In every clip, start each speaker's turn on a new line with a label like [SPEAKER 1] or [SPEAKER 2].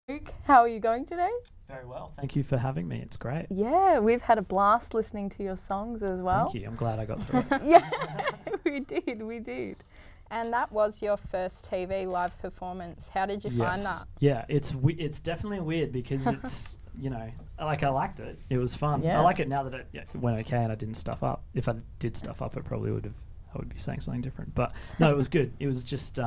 [SPEAKER 1] Bourke. How are you going today?
[SPEAKER 2] Very well. Thank you for having me. It's great.
[SPEAKER 1] Yeah, we've had a blast listening to your songs as well.
[SPEAKER 2] Thank you. I'm glad I got through it.
[SPEAKER 1] Yeah, we did.
[SPEAKER 3] And that was your first TV live performance. How did you find that?
[SPEAKER 2] Yeah, it's definitely weird because it's, you know, like I liked it. It was fun.
[SPEAKER 1] Yeah.
[SPEAKER 2] I like it now that it went okay and I didn't stuff up. If I did stuff up, I probably I would be saying something different. But no, it was good. It was just,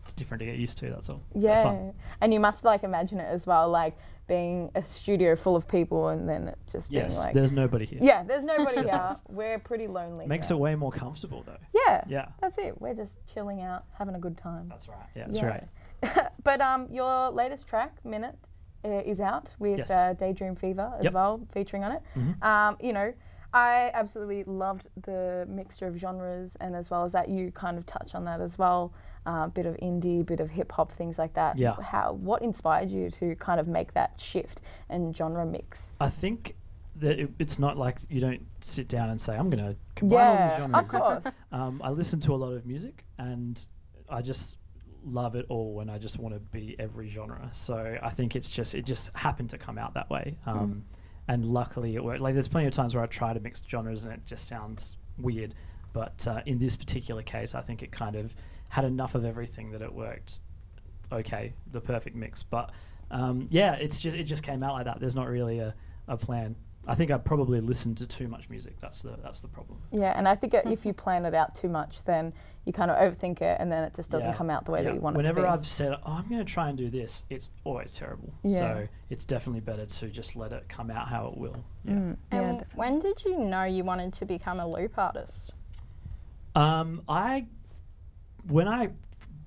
[SPEAKER 2] it's different to get used to, that's all.
[SPEAKER 1] Yeah,
[SPEAKER 2] Fun.
[SPEAKER 1] and you must like imagine it as well, like being a studio full of people and then it just being like...
[SPEAKER 2] there's nobody here.
[SPEAKER 1] Yeah, there's nobody
[SPEAKER 2] Just
[SPEAKER 1] here.
[SPEAKER 2] us.
[SPEAKER 1] We're pretty lonely.
[SPEAKER 2] Makes
[SPEAKER 1] here.
[SPEAKER 2] it way more comfortable though.
[SPEAKER 1] Yeah,
[SPEAKER 2] Yeah.
[SPEAKER 1] that's it. We're just chilling out, having a good time.
[SPEAKER 2] That's right. Yeah, that's right.
[SPEAKER 1] But your latest track, Minute, is out with
[SPEAKER 2] Yes.
[SPEAKER 1] Daydream Fever as
[SPEAKER 2] Yep.
[SPEAKER 1] well, featuring on it.
[SPEAKER 2] Mhm.
[SPEAKER 1] You know, I absolutely loved the mixture of genres, and as well as that, you kind of touch on that as well. Bit of indie, bit of hip hop, things like that.
[SPEAKER 2] Yeah.
[SPEAKER 1] What inspired you to kind of make that shift and genre mix?
[SPEAKER 2] I think that it's not like you don't sit down and say, I'm going to combine all these genres.
[SPEAKER 1] Of course.
[SPEAKER 2] I listen to a lot of music and I just love it all and I just want to be every genre. So I think it just happened to come out that way. And luckily it worked. Like there's plenty of times where I try to mix genres and it just sounds weird. But in this particular case, I think it kind of had enough of everything that it worked okay, the perfect mix. But yeah, it just came out like that. There's not really a plan. I think I probably listened to too much music. That's the problem.
[SPEAKER 1] Yeah, and I think if you plan it out too much, then you kind of overthink it, and then it just doesn't come out the way that you want it to be.
[SPEAKER 2] Whenever I've said, oh, I'm going to try and do this, it's always terrible.
[SPEAKER 1] Yeah.
[SPEAKER 2] So it's definitely better to just let it come out how it will. Yeah.
[SPEAKER 3] And
[SPEAKER 1] Yeah,
[SPEAKER 3] when did you know you wanted to become a loop artist?
[SPEAKER 2] When I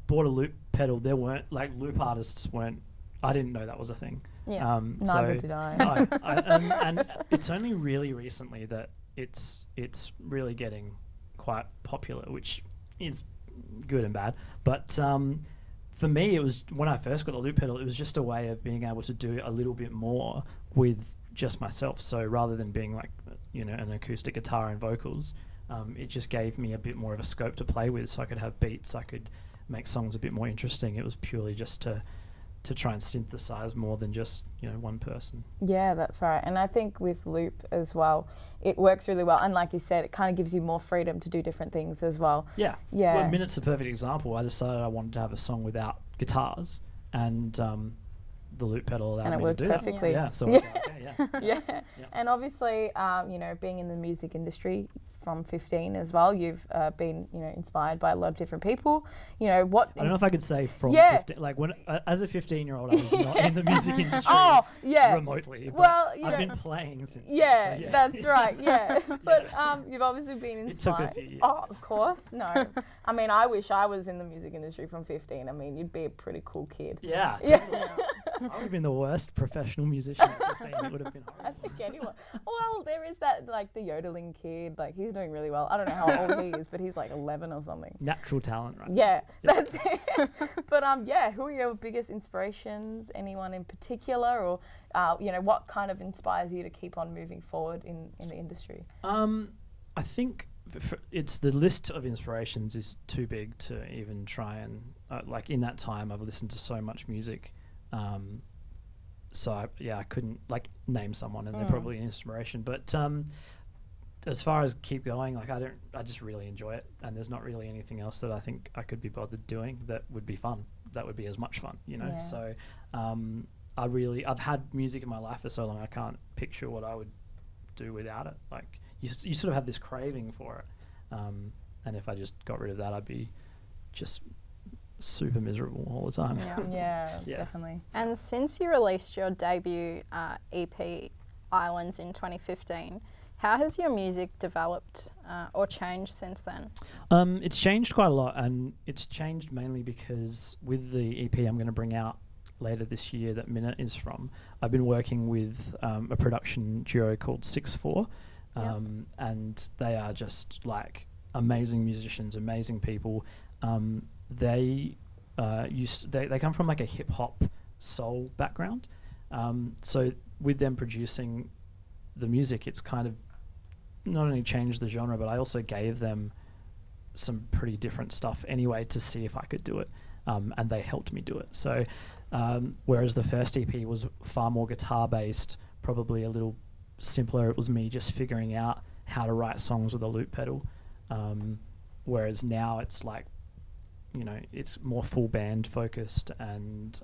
[SPEAKER 2] bought a loop pedal, there weren't like loop artists weren't. I didn't know that was a thing.
[SPEAKER 3] Yeah.
[SPEAKER 1] Neither did I.
[SPEAKER 2] And it's only really recently that it's really getting quite popular, which is good and bad. But for me, it was when I first got the loop pedal, it was just a way of being able to do a little bit more with just myself. So rather than being like, you know, an acoustic guitar and vocals, it just gave me a bit more of a scope to play with. So I could have beats, I could make songs a bit more interesting. It was purely just to try and synthesize more than just, you know, one person.
[SPEAKER 1] Yeah, that's right. And I think with loop as well, it works really well. And like you said, it kind of gives you more freedom to do different things as well.
[SPEAKER 2] Yeah.
[SPEAKER 1] Yeah.
[SPEAKER 2] Well, Minute's a perfect example. I decided I wanted to have a song without guitars, and the loop pedal allowed
[SPEAKER 1] And it
[SPEAKER 2] me
[SPEAKER 1] worked
[SPEAKER 2] to do
[SPEAKER 1] perfectly.
[SPEAKER 2] that. Yeah. So
[SPEAKER 1] Yeah.
[SPEAKER 2] okay,
[SPEAKER 1] Yeah.
[SPEAKER 2] Yeah.
[SPEAKER 1] And obviously, you know, being in the music industry from 15 as well, you've been, you know, inspired by a lot of different people. You know, what...
[SPEAKER 2] I don't know if I could say from
[SPEAKER 1] Yeah.
[SPEAKER 2] 15. Like when, as a 15-year-old, I was not in the music industry
[SPEAKER 1] Oh, yeah.
[SPEAKER 2] remotely. But
[SPEAKER 1] Well, you
[SPEAKER 2] I've
[SPEAKER 1] know-
[SPEAKER 2] been playing since.
[SPEAKER 1] Yeah,
[SPEAKER 2] then, so yeah.
[SPEAKER 1] that's right, yeah. But you've obviously been
[SPEAKER 2] It took a
[SPEAKER 1] inspired.
[SPEAKER 2] few years.
[SPEAKER 1] Oh, of course, no. I mean, I wish I was in the music industry from 15. I mean, you'd be a pretty cool kid.
[SPEAKER 2] Yeah.
[SPEAKER 1] Yeah.
[SPEAKER 2] Totally. I would have been the worst professional musician at 15. It would have been
[SPEAKER 1] I
[SPEAKER 2] horrible.
[SPEAKER 1] think anyone. Well, there is that, like, the yodeling kid. Like, he's doing really well. I don't know how old he is, but he's like 11 or something.
[SPEAKER 2] Natural talent, right?
[SPEAKER 1] Yeah, that's it. But yeah, who are your biggest inspirations? Anyone in particular, or you know, what kind of inspires you to keep on moving forward in the industry?
[SPEAKER 2] I think it's the list of inspirations is too big to even try and like in that time I've listened to so much music, so I couldn't like name someone and they're probably an inspiration. But as far as keep going, like I just really enjoy it, and there's not really anything else that I think I could be bothered doing that would be fun. That would be as much fun, you know.
[SPEAKER 1] Yeah.
[SPEAKER 2] So I've had music in my life for so long, I can't picture what I would do without it. Like you sort of have this craving for it, and if I just got rid of that, I'd be just super miserable all the time.
[SPEAKER 1] Yeah,
[SPEAKER 2] Yeah.
[SPEAKER 1] definitely.
[SPEAKER 3] And since you released your debut EP, Islands, in 2015, how has your music developed or changed since then?
[SPEAKER 2] It's changed quite a lot, and it's changed mainly because with the EP I'm going to bring out later this year that Minute is from, I've been working with a production duo called 6-4, and they are just like amazing musicians, amazing people. They come from like a hip hop soul background, so with them producing the music, it's kind of not only changed the genre, but I also gave them some pretty different stuff anyway to see if I could do it. and they helped me do it. So whereas the first EP was far more guitar based, probably a little simpler, it was me just figuring out how to write songs with a loop pedal, whereas now it's like, you know, it's more full band focused, and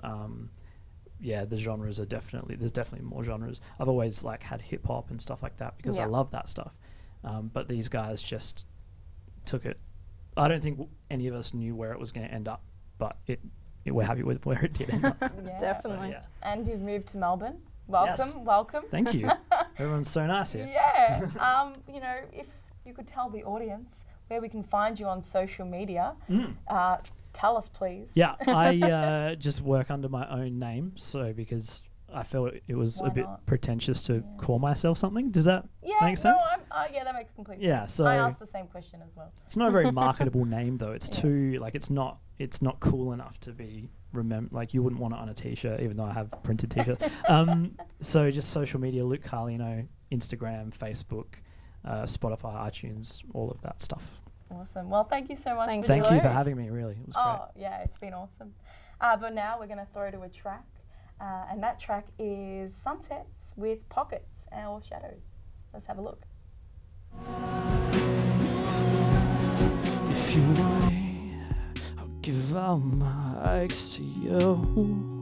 [SPEAKER 2] yeah, the genres are there's definitely more genres. I've always like had hip hop and stuff like that because I love that stuff, but these guys just took it. I don't think any of us knew where it was going to end up, but we're happy with where it did end up.
[SPEAKER 3] Definitely.
[SPEAKER 2] So, yeah.
[SPEAKER 1] And you've moved to Melbourne. Welcome,
[SPEAKER 2] Yes.
[SPEAKER 1] welcome.
[SPEAKER 2] Thank you. Everyone's so nice here.
[SPEAKER 1] Yeah. You know, if you could tell the audience where we can find you on social media, tell us, please.
[SPEAKER 2] Yeah, I just work under my own name, so because I felt it was
[SPEAKER 1] Why
[SPEAKER 2] a bit
[SPEAKER 1] not?
[SPEAKER 2] pretentious to call myself something. Does that make sense?
[SPEAKER 1] No, yeah, that makes complete sense.
[SPEAKER 2] Yeah, so
[SPEAKER 1] I asked the same question as well.
[SPEAKER 2] it's not a very marketable name though. It's too like it's not cool enough to be like you wouldn't want it on a t-shirt, even though I have printed t-shirts. So just social media, Luke Carlino, Instagram, Facebook, Spotify, iTunes, all of that stuff.
[SPEAKER 1] Awesome. Well, thank you so much.
[SPEAKER 3] Thank
[SPEAKER 1] for
[SPEAKER 2] Thank
[SPEAKER 1] doing
[SPEAKER 2] you for
[SPEAKER 1] this.
[SPEAKER 2] having me. Really, it was
[SPEAKER 1] Oh, yeah, it's been awesome. But now we're going to throw to a track, and that track is Sunsets with Pockets or Shadows. Let's have a look.
[SPEAKER 2] If you want it, I'll give all my ex to you.